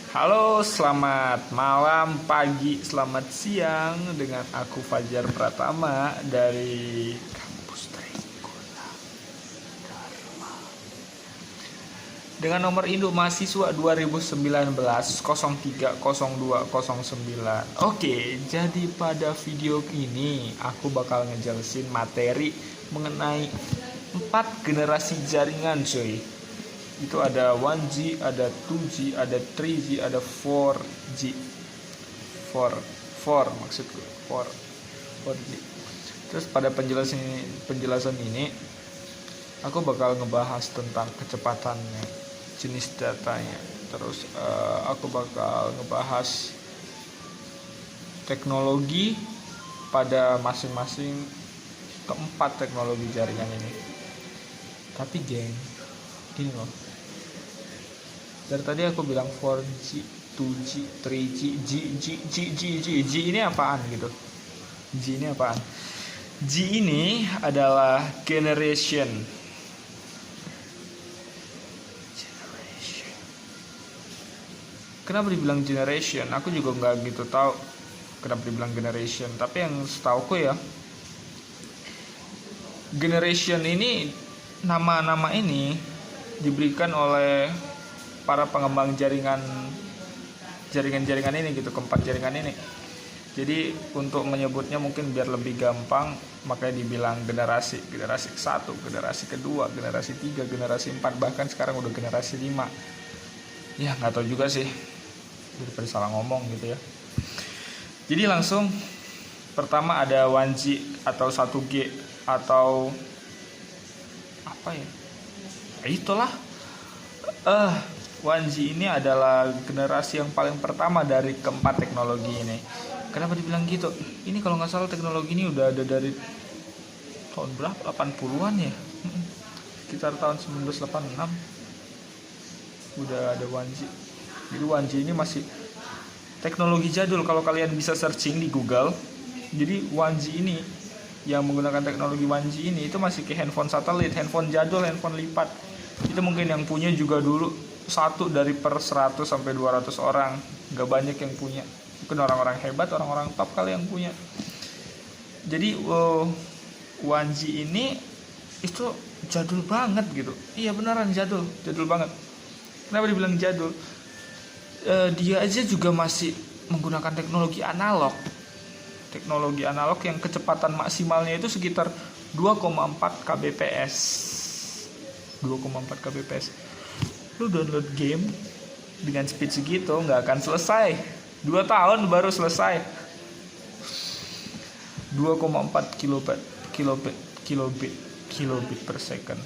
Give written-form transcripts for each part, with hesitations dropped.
Halo, selamat malam, pagi, selamat siang dengan aku Fajar Pratama dari kampus Trigona Dharma. Dengan nomor induk mahasiswa 2019 030209. Oke, jadi pada video ini aku bakal ngejelasin materi mengenai 4 generasi jaringan, cuy. Itu ada 1G, ada 2G, ada 3G, ada 4G. 4 maksudku, 4G. Terus pada penjelasan ini aku bakal ngebahas tentang kecepatannya, jenis datanya. Terus aku bakal ngebahas teknologi pada masing-masing keempat teknologi jaringan ini. Tapi geng, gini loh, dari tadi aku bilang 4G, 2G, 3G, G ini apaan gitu? G ini apaan? G ini adalah generation. Kenapa dibilang generation? Aku juga nggak gitu tahu kenapa dibilang generation. Tapi yang setauku ya, generation ini, nama-nama ini diberikan oleh para pengembang jaringan ini gitu, keempat jaringan ini. Jadi untuk menyebutnya mungkin biar lebih gampang, makanya dibilang generasi 1, generasi kedua, generasi 3, generasi 4, bahkan sekarang udah generasi 5. Ya nggak tahu juga sih, daripada salah ngomong gitu ya. Jadi langsung pertama ada 1G atau 1G atau apa ya? Itulah 1G ini adalah generasi yang paling pertama dari keempat teknologi ini. Kenapa dibilang gitu? Ini kalau nggak salah teknologi ini udah ada dari tahun berapa? 80-an ya? Sekitar tahun 1986 udah ada 1G. Jadi 1G ini masih teknologi jadul. Kalau kalian bisa searching di Google, jadi 1G ini yang menggunakan teknologi 1G ini itu masih ke handphone satelit, handphone jadul, handphone lipat. Itu mungkin yang punya juga dulu 1 dari per 100 sampai 200 orang. Gak banyak yang punya. Mungkin orang-orang hebat, orang-orang top kali yang punya. Jadi 1G ini itu jadul banget gitu. Iya beneran jadul banget. Kenapa dibilang jadul? Dia aja juga masih menggunakan teknologi analog. Teknologi analog yang kecepatan maksimalnya itu sekitar 2,4 kbps. 2,4 kbps. Lu download game dengan speed segitu nggak akan selesai. 2 tahun baru selesai. 2,4 kilobit per second.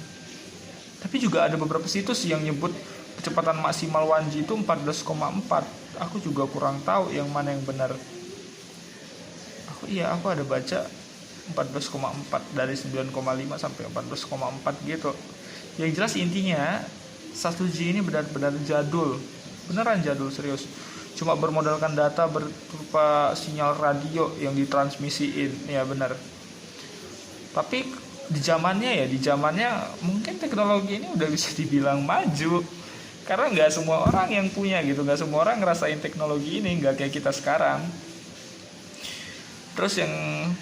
Tapi juga ada beberapa situs yang nyebut kecepatan maksimal 1G itu 14,4. Aku juga kurang tahu yang mana yang benar. Aku ada baca 14,4 dari 9,5 sampai 14,4 gitu. Yang jelas intinya 1G ini benar-benar jadul. Beneran jadul, serius. Cuma bermodalkan data berupa sinyal radio yang ditransmisiin. Ya benar. Tapi di zamannya mungkin teknologi ini udah bisa dibilang maju. Karena nggak semua orang yang punya gitu. Nggak semua orang ngerasain teknologi ini. Nggak kayak kita sekarang. Terus yang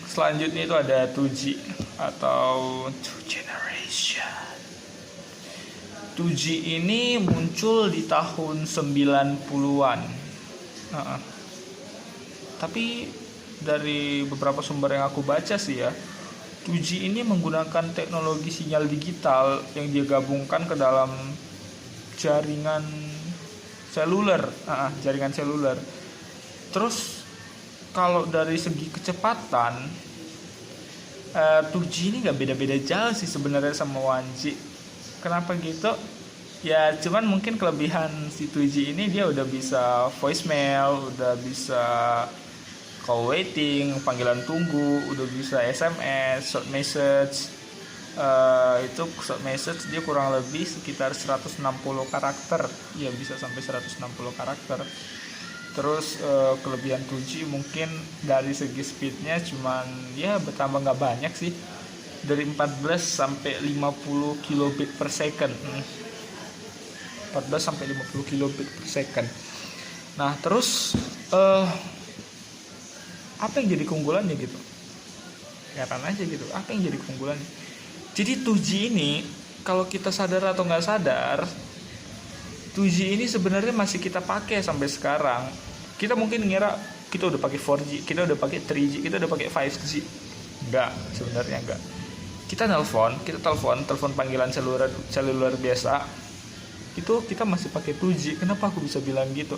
selanjutnya itu ada 2G atau 2 generation. 2G ini muncul di tahun 90-an. Tapi dari beberapa sumber yang aku baca sih ya, 2G ini menggunakan teknologi sinyal digital yang dia gabungkan ke dalam jaringan seluler. Terus kalau dari segi kecepatan 2G ini nggak beda-beda jauh sih sebenarnya sama 1G. Kenapa gitu? Ya cuman mungkin kelebihan si 2G ini dia udah bisa voicemail, udah bisa call waiting, panggilan tunggu, udah bisa SMS, short message. Itu short message dia kurang lebih sekitar 160 karakter. Ya bisa sampai 160 karakter. Terus kelebihan 2G mungkin dari segi speednya cuman ya bertambah nggak banyak sih, dari 14 sampai 50 kilobit per second. 14 sampai 50 kilobit per second. Nah terus apa yang jadi keunggulannya gitu, heran aja gitu, apa yang jadi keunggulannya. Jadi 2G ini kalau kita sadar atau nggak sadar, 2G ini sebenarnya masih kita pakai sampai sekarang. Kita mungkin ngira kita udah pakai 4G, kita udah pakai 3G, kita udah pakai 5G. Enggak, sebenarnya enggak. Kita telepon panggilan seluler biasa. Itu kita masih pakai 2G. Kenapa aku bisa bilang gitu?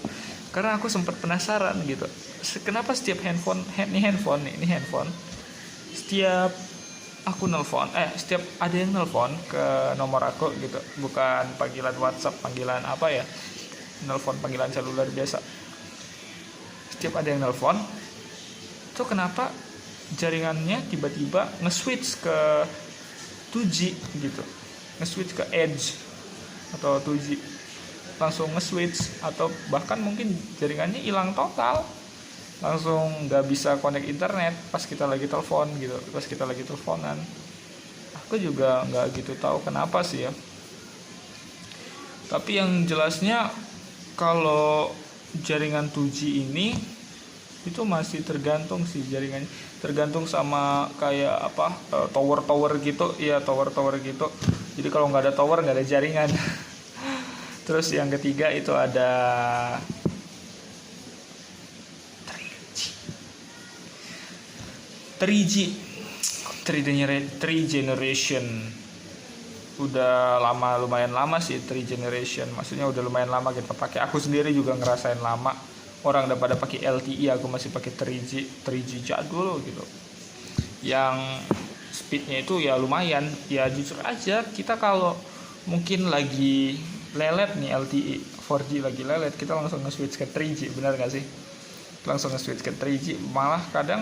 Karena aku sempat penasaran gitu. Kenapa setiap handphone, setiap aku setiap ada yang nelpon ke nomor aku gitu, bukan panggilan WhatsApp, panggilan apa ya, nelpon panggilan seluler biasa. Setiap ada yang nelpon, itu kenapa jaringannya tiba-tiba nge-switch ke 2G gitu, nge-switch ke Edge atau 2G, langsung nge-switch, atau bahkan mungkin jaringannya hilang total, langsung nggak bisa connect internet pas kita lagi telepon gitu, pas kita lagi teleponan. Aku juga nggak gitu tahu kenapa sih ya, tapi yang jelasnya kalau jaringan 2G ini itu masih tergantung sih jaringannya, tergantung sama kayak apa, tower gitu ya, tower gitu. Jadi kalau nggak ada tower nggak ada jaringan. Terus yang ketiga itu ada 3G 3 generation. Udah lumayan lama sih 3 generation, maksudnya udah lumayan lama kita pakai. Aku sendiri juga ngerasain lama, orang udah pada pakai LTE, aku masih pakai 3G jadul gitu, yang speednya itu ya lumayan. Ya jujur aja, kita kalau mungkin lagi lelet nih LTE 4G lagi lelet, kita langsung nge-switch ke 3G, benar gak sih? Langsung nge-switch ke 3G. Malah kadang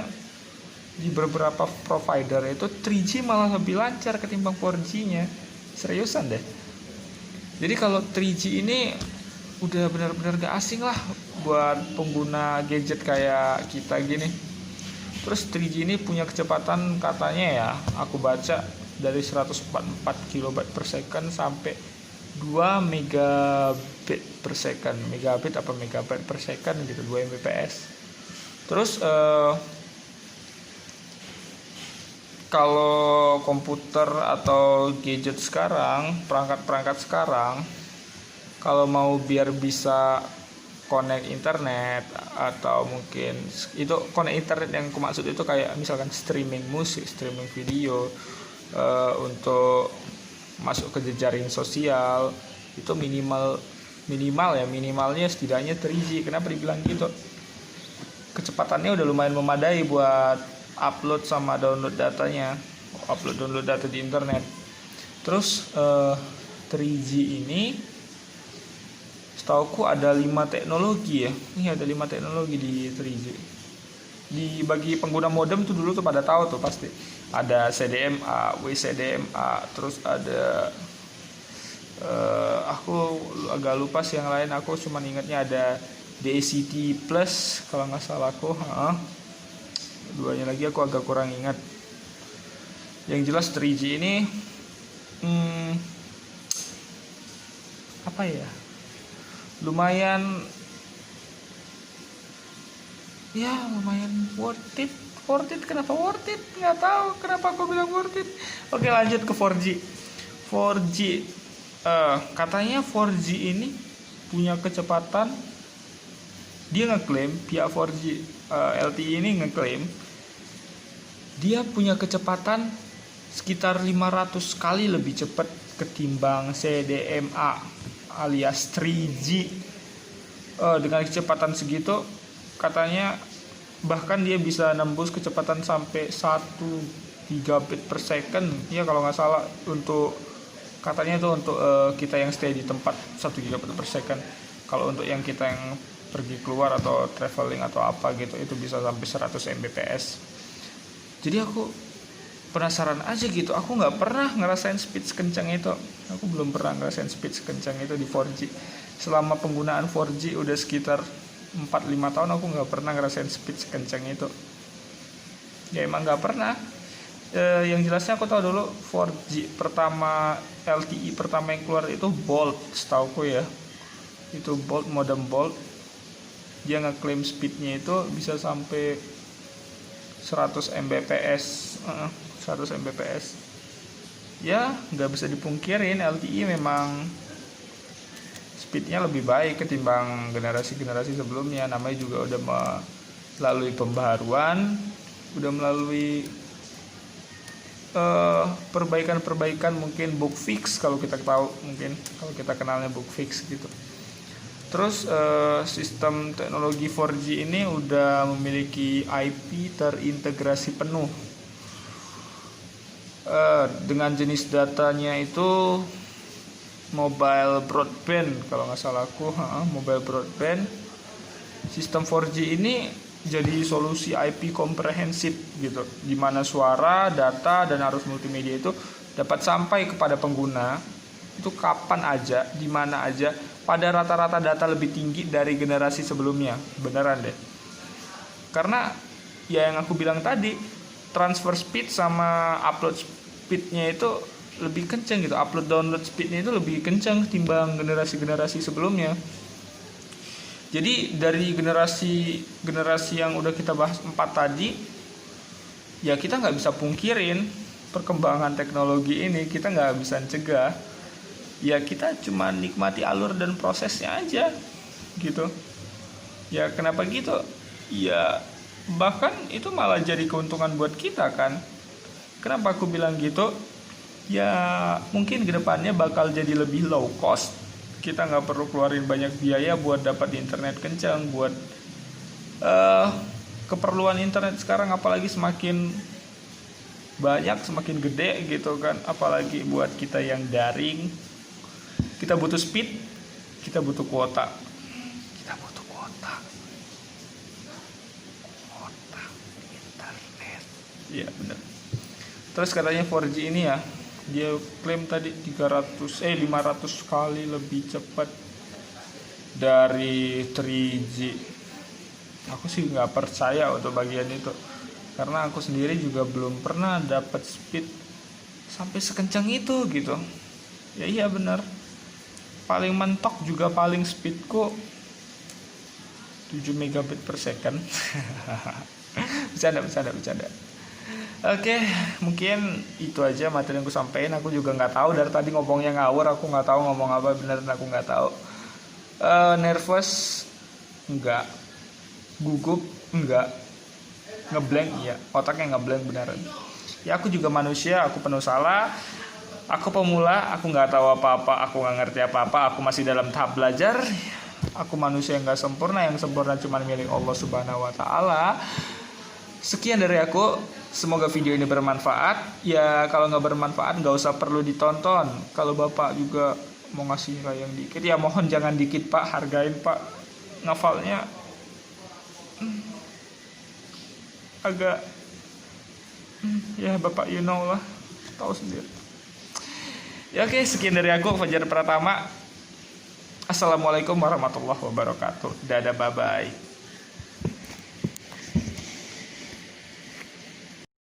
di beberapa provider itu 3G malah lebih lancar ketimbang 4G-nya. Seriusan deh. Jadi kalau 3G ini udah benar-benar gak asing lah buat pengguna gadget kayak kita gini. Terus 3G ini punya kecepatan katanya ya, aku baca dari 144 kilobyte per second sampai 2 megabit per second. Megabit apa megabyte per second gitu, 2 Mbps. Terus kalau komputer atau gadget sekarang, perangkat sekarang, kalau mau biar bisa connect internet, atau mungkin itu connect internet yang aku maksud itu kayak misalkan streaming musik, streaming video, untuk masuk ke jejaring sosial, itu minimalnya setidaknya 3G. Kenapa dibilang gitu? Kecepatannya udah lumayan memadai buat upload sama download datanya, download data di internet. Terus 3G ini setauku ada 5 teknologi ya. Ini ada 5 teknologi di 3G. Bagi pengguna modem tuh dulu tuh pada tahu tuh pasti. Ada CDMA, WCDMA, terus ada aku agak lupa sih yang lain, aku cuma ingatnya ada DCT Plus kalau nggak salah aku. Duanya lagi aku agak kurang ingat. Yang jelas 3G ini apa ya, lumayan worth it. Kenapa worth it? Nggak tahu kenapa aku bilang worth it. Oke, lanjut ke 4G. Katanya 4G ini punya kecepatan, dia ngeklaim, pihak 4G LTE ini ngeklaim dia punya kecepatan sekitar 500 kali lebih cepat ketimbang CDMA alias 3G. Dengan kecepatan segitu katanya bahkan dia bisa nembus kecepatan sampai 1 gigabit per second ya kalau nggak salah, untuk katanya itu untuk kita yang stay di tempat 1 gigabit per second. Kalau untuk yang kita yang pergi keluar atau traveling atau apa gitu, itu bisa sampai 100 Mbps. Jadi aku penasaran aja gitu, aku nggak pernah ngerasain speed sekencang itu. Aku belum pernah ngerasain speed sekencang itu di 4G. Selama penggunaan 4G udah sekitar 4-5 tahun, aku nggak pernah ngerasain speed sekencang itu. Ya emang nggak pernah. Yang jelasnya aku tahu dulu 4G pertama, LTE pertama yang keluar itu Bolt, setauku ya. Itu Bolt, modem Bolt. dia ngeklaim speednya itu bisa sampai 100 Mbps. 100 Mbps. Ya nggak bisa dipungkirin LTE memang speednya lebih baik ketimbang generasi-generasi sebelumnya. Namanya juga udah melalui pembaharuan, udah melalui perbaikan-perbaikan, mungkin bug fix kalau kita tahu, mungkin kalau kita kenalnya bug fix gitu. Terus sistem teknologi 4G ini udah memiliki IP terintegrasi penuh dengan jenis datanya itu mobile broadband kalau nggak salah aku, mobile broadband. Sistem 4G ini jadi solusi IP komprehensif gitu, di mana suara, data, dan arus multimedia itu dapat sampai kepada pengguna itu kapan aja, di mana aja, pada rata-rata data lebih tinggi dari generasi sebelumnya. Beneran deh. Karena ya yang aku bilang tadi, transfer speed sama upload speednya itu lebih kenceng gitu, upload download speednya itu lebih kenceng timbang generasi-generasi sebelumnya. Jadi dari generasi yang udah kita bahas 4 tadi, ya kita nggak bisa pungkirin perkembangan teknologi ini, kita nggak bisa cegah. Ya kita cuma nikmati alur dan prosesnya aja gitu. Ya kenapa gitu? Ya bahkan itu malah jadi keuntungan buat kita kan. Kenapa aku bilang gitu? Ya mungkin kedepannya bakal jadi lebih low cost. Kita nggak perlu keluarin banyak biaya buat dapat internet kencang, buat keperluan internet sekarang apalagi semakin banyak, semakin gede gitu kan, apalagi buat kita yang daring, kita butuh speed, kita butuh kuota internet. Iya benar. Terus katanya 4G ini ya, dia klaim tadi 500 kali lebih cepat dari 3G. Aku sih nggak percaya untuk bagian itu, karena aku sendiri juga belum pernah dapat speed sampai sekencang itu gitu. Ya iya benar, paling mentok juga paling speedku 7 megabit per second. bercanda. Oke, mungkin itu aja materi yang aku sampaikan. Aku juga nggak tahu, dari tadi ngomongnya ngawur, aku nggak tahu ngomong apa, beneran aku nggak tahu. Nervous enggak, gugup enggak, ngeblank iya, otaknya ngeblank beneran. Ya aku juga manusia, aku penuh salah, aku pemula, aku nggak tahu apa-apa, aku nggak ngerti apa-apa, aku masih dalam tahap belajar. Aku manusia yang nggak sempurna, yang sempurna cuma milik Allah Subhanahu Wa Taala. Sekian dari aku. Semoga video ini bermanfaat. Ya kalau nggak bermanfaat nggak usah perlu ditonton. Kalau bapak juga mau ngasih nilai yang dikit, ya mohon jangan dikit pak, hargain pak. Ngafalnya agak ya bapak you know lah, tahu sendiri. Ya oke, sekian dari aku Fajar Pratama. Assalamualaikum warahmatullahi wabarakatuh. Dadah, bye bye.